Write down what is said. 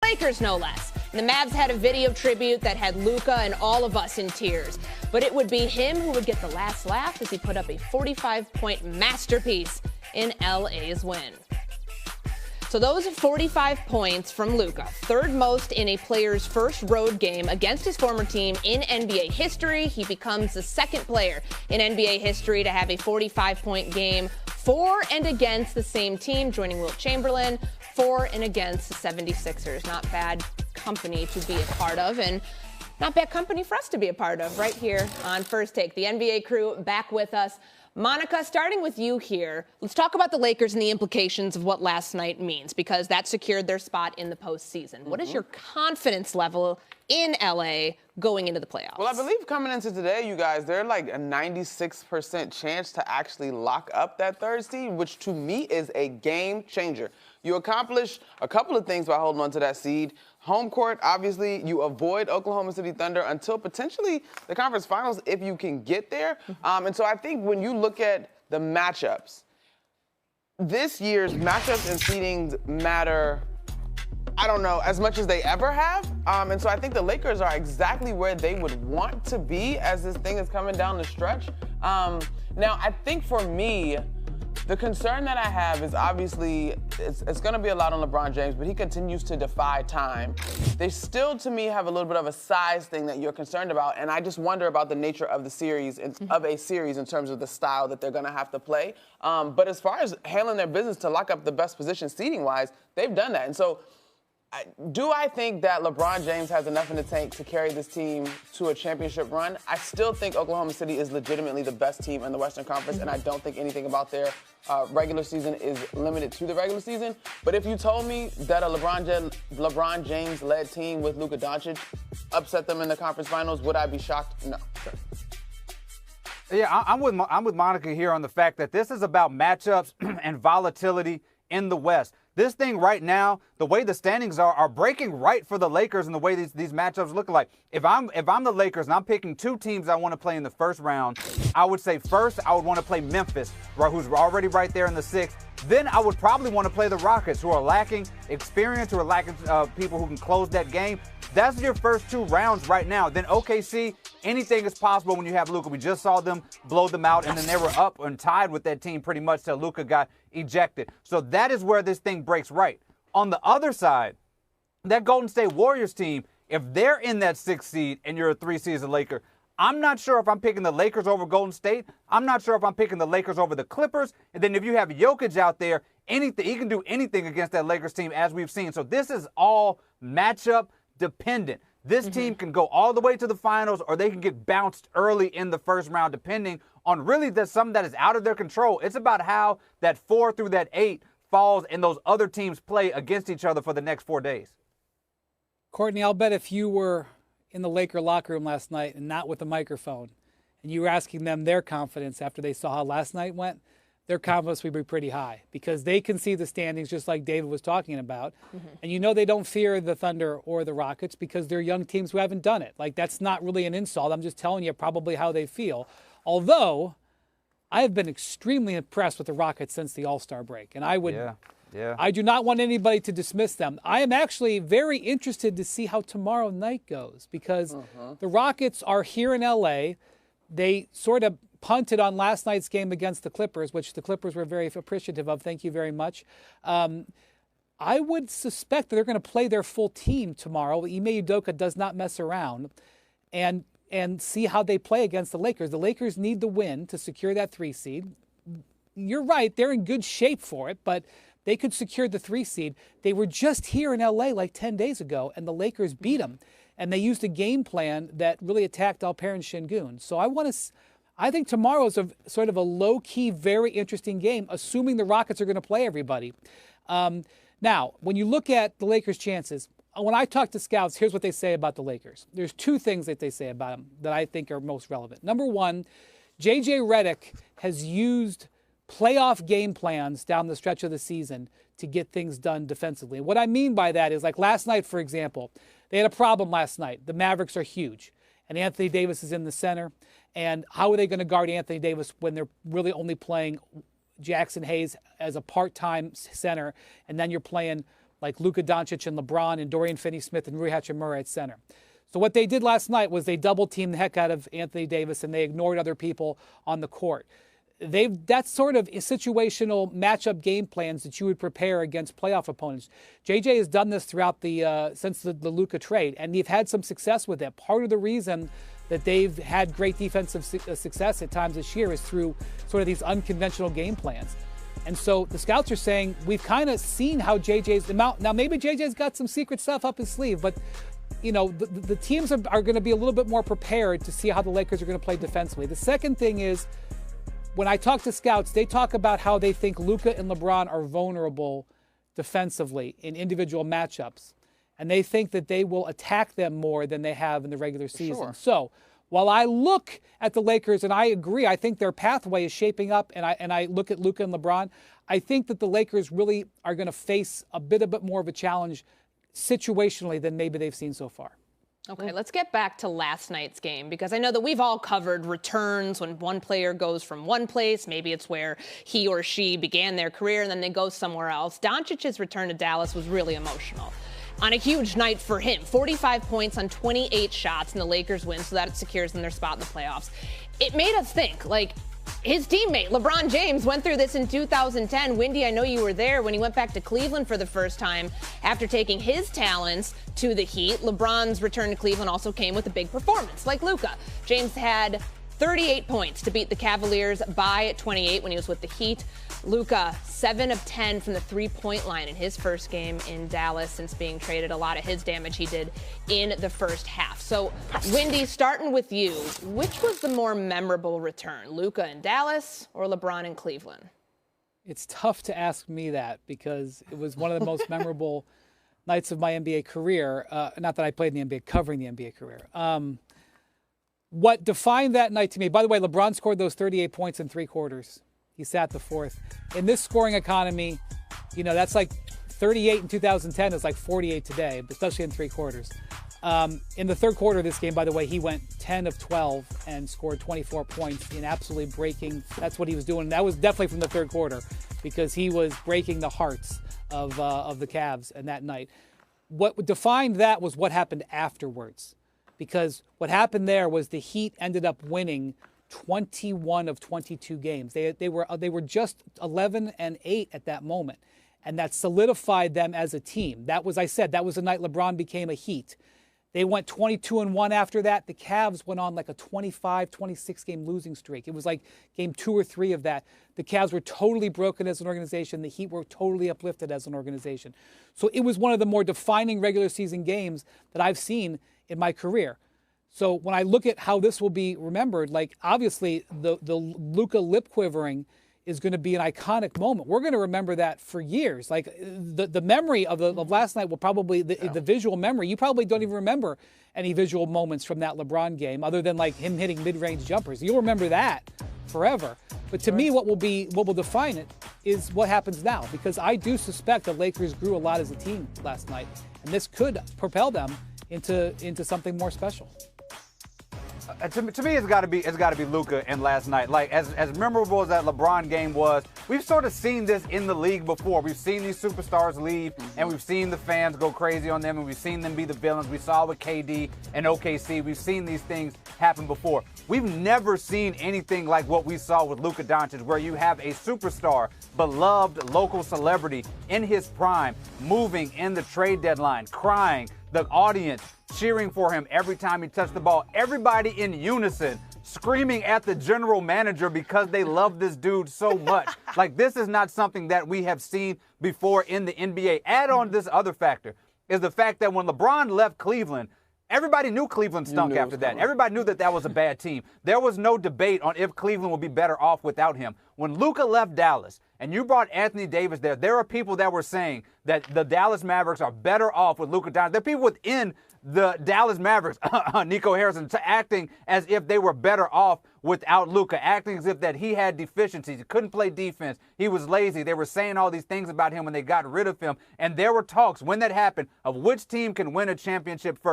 Lakers no less. And the Mavs had a video tribute that had Luka and all of us in tears. But it would be him who would get the last laugh as he put up a 45-point masterpiece in LA's win. So those 45 points from Luka, third most in a player's first road game against his former team in NBA history. He becomes the second player in NBA history to have a 45-point game for and against the same team, joining Wilt Chamberlain for and against the 76ers. Not bad company to be a part of, and not bad company for us to be a part of right here on First Take. The NBA crew back with us. Monica, starting with you here, let's talk about the Lakers and the implications of what last night means, because that secured their spot in the postseason. What is your confidence level in LA going into the playoffs? Well, I believe coming into today, you guys, they're like a 96% chance to actually lock up that third seed, which to me is a game changer. You accomplish a couple of things by holding on to that seed. Home court, obviously, you avoid Oklahoma City Thunder until potentially the conference finals if you can get there. And so I think when you look at the matchups, this year's matchups and seedings matter, I don't know, as much as they ever have. And so I think the Lakers are exactly where they would want to be as this thing is coming down the stretch. Now, I think for me, the concern that I have is obviously it's going to be a lot on LeBron James, but he continues to defy time. They still, to me, have a little bit of a size thing that you're concerned about, and I just wonder about the nature of the series, of a series in terms of the style that they're going to have to play. But as far as handling their business to lock up the best position seeding-wise, they've done that. And so do I think that LeBron James has enough in the tank to carry this team to a championship run? I still think Oklahoma City is legitimately the best team in the Western Conference, and I don't think anything about their regular season is limited to the regular season. But if you told me that a LeBron James-led team with Luka Dončić upset them in the conference finals, would I be shocked? No. Yeah, I'm with Monica here on the fact that this is about matchups and volatility in the West. This thing right now, the way the standings are breaking right for the Lakers and the way these matchups look like. If I'm the Lakers and I'm picking two teams I want to play in the first round, I would say first I would want to play Memphis, who's already right there in the sixth. Then I would probably want to play the Rockets, who are lacking experience, who are lacking people who can close that game. That's your first two rounds right now. Then OKC, anything is possible when you have Luka. We just saw them blow them out, and then they were up and tied with that team pretty much till Luka got ejected. So that is where this thing breaks right. On the other side, that Golden State Warriors team, if they're in that 6th seed and you're a 3-season Laker, I'm not sure if I'm picking the Lakers over Golden State. I'm not sure if I'm picking the Lakers over the Clippers. And then if you have Jokic out there, he can do anything against that Lakers team, as we've seen. So this is all matchup dependent. This team can go all the way to the finals, or they can get bounced early in the first round, depending on really something that is out of their control. It's about how that 4 through that 8 falls and those other teams play against each other for the next 4 days. Courtney, I'll bet if you were in the Laker locker room last night and not with a microphone, and you were asking them their confidence after they saw how last night went, their confidence would be pretty high, because they can see the standings just like David was talking about. And you know they don't fear the Thunder or the Rockets because they're young teams who haven't done it. Like, that's not really an insult. I'm just telling you probably how they feel. Although, I have been extremely impressed with the Rockets since the All-Star break. And I would, I do not want anybody to dismiss them. I am actually very interested to see how tomorrow night goes, because the Rockets are here in L.A. They sort of punted on last night's game against the Clippers, which the Clippers were very appreciative of. Thank you very much. I would suspect that they're going to play their full team tomorrow. Ime Udoka does not mess around, and see how they play against the Lakers. The Lakers need the win to secure that 3 seed. You're right, they're in good shape for it, but they could secure the 3 seed. They were just here in LA like 10 days ago, and the Lakers beat them. And they used a game plan that really attacked Alper and Şengün. So I think tomorrow is a sort of a low-key, very interesting game, assuming the Rockets are going to play everybody. Now, when you look at the Lakers' chances, when I talk to scouts, here's what they say about the Lakers. There's 2 things that they say about them that I think are most relevant. Number one, J.J. Redick has used playoff game plans down the stretch of the season to get things done defensively. And what I mean by that is, like last night, for example, they had a problem last night. The Mavericks are huge, and Anthony Davis is in the center. And how are they going to guard Anthony Davis when they're really only playing Jackson Hayes as a part-time center, and then you're playing like Luka Dončić and LeBron and Dorian Finney-Smith and Rui Hachimura at center. So what they did last night was they double-teamed the heck out of Anthony Davis, and they ignored other people on the court. That's sort of situational matchup game plans that you would prepare against playoff opponents. JJ has done this throughout since the Luka trade, and they've had some success with it. Part of the reason that they've had great defensive success at times this year is through sort of these unconventional game plans. And so the scouts are saying, we've kind of seen how JJ's amount. Now, maybe JJ's got some secret stuff up his sleeve, but you know, the teams are going to be a little bit more prepared to see how the Lakers are going to play defensively. The second thing is, when I talk to scouts, they talk about how they think Luka and LeBron are vulnerable defensively in individual matchups. And they think that they will attack them more than they have in the regular season. Sure. So while I look at the Lakers, and I agree, I think their pathway is shaping up, and I look at Luka and LeBron, I think that the Lakers really are going to face a bit more of a challenge situationally than maybe they've seen so far. Okay, let's get back to last night's game, because I know that we've all covered returns when one player goes from one place. Maybe it's where he or she began their career and then they go somewhere else. Doncic's return to Dallas was really emotional. On a huge night for him, 45 points on 28 shots, and the Lakers win, so that it secures them their spot in the playoffs. It made us think, like, his teammate, LeBron James, went through this in 2010. Wendy, I know you were there when he went back to Cleveland for the first time after taking his talents to the Heat. LeBron's return to Cleveland also came with a big performance, like Luka. James had 38 points to beat the Cavaliers by 28 when he was with the Heat. Luka, 7 of 10 from the three-point line in his first game in Dallas since being traded. A lot of his damage he did in the first half. So, Wendy, starting with you, which was the more memorable return, Luka in Dallas or LeBron in Cleveland? It's tough to ask me that because it was one of the most memorable nights of my NBA career. Not that I played in the NBA, covering the NBA career. What defined that night to me, by the way, LeBron scored those 38 points in 3 quarters. He sat the fourth. In this scoring economy, you know, that's like 38 in 2010 is like 48 today, especially in 3 quarters. In the third quarter of this game, by the way, he went 10 of 12 and scored 24 points in absolutely breaking. That's what he was doing. That was definitely from the third quarter because he was breaking the hearts of the Cavs in that night. What defined that was what happened afterwards, because what happened there was the Heat ended up winning 21 of 22 games. They were just 11-8 at that moment, and that solidified them as a team. That was, I said, that was the night LeBron became a Heat. They went 22-1 after that. The Cavs went on like a 25, 26 game losing streak. It was like game 2 or 3 of that. The Cavs were totally broken as an organization. The Heat were totally uplifted as an organization. So it was one of the more defining regular season games that I've seen in my career. So when I look at how this will be remembered, like obviously the Luka lip quivering is going to be an iconic moment. We're going to remember that for years. Like the memory of last night will probably, the visual memory, you probably don't even remember any visual moments from that LeBron game other than like him hitting mid-range jumpers. You'll remember that forever. But to me, what will define it is what happens now, because I do suspect the Lakers grew a lot as a team last night, and this could propel them into something more special. To me, it's got to be Luka and last night. Like as memorable as that LeBron game was, we've sort of seen this in the league before. We've seen these superstars leave, and we've seen the fans go crazy on them, and we've seen them be the villains. We saw with KD and OKC. We've seen these things happen before. We've never seen anything like what we saw with Luka Dončić, where you have a superstar, beloved local celebrity in his prime, moving in the trade deadline, crying, the audience cheering for him every time he touched the ball. Everybody in unison screaming at the general manager because they love this dude so much. Like, this is not something that we have seen before in the NBA. Add on this other factor is the fact that when LeBron left Cleveland, everybody knew Cleveland stunk after that. Everybody knew that was a bad team. There was no debate on if Cleveland would be better off without him. When Luka left Dallas and you brought Anthony Davis there are people that were saying that the Dallas Mavericks are better off with Luka Dončić. There are people within the Dallas Mavericks, Nico Harrison, acting as if they were better off without Luka, acting as if that he had deficiencies. He couldn't play defense. He was lazy. They were saying all these things about him when they got rid of him. And there were talks when that happened of which team can win a championship first.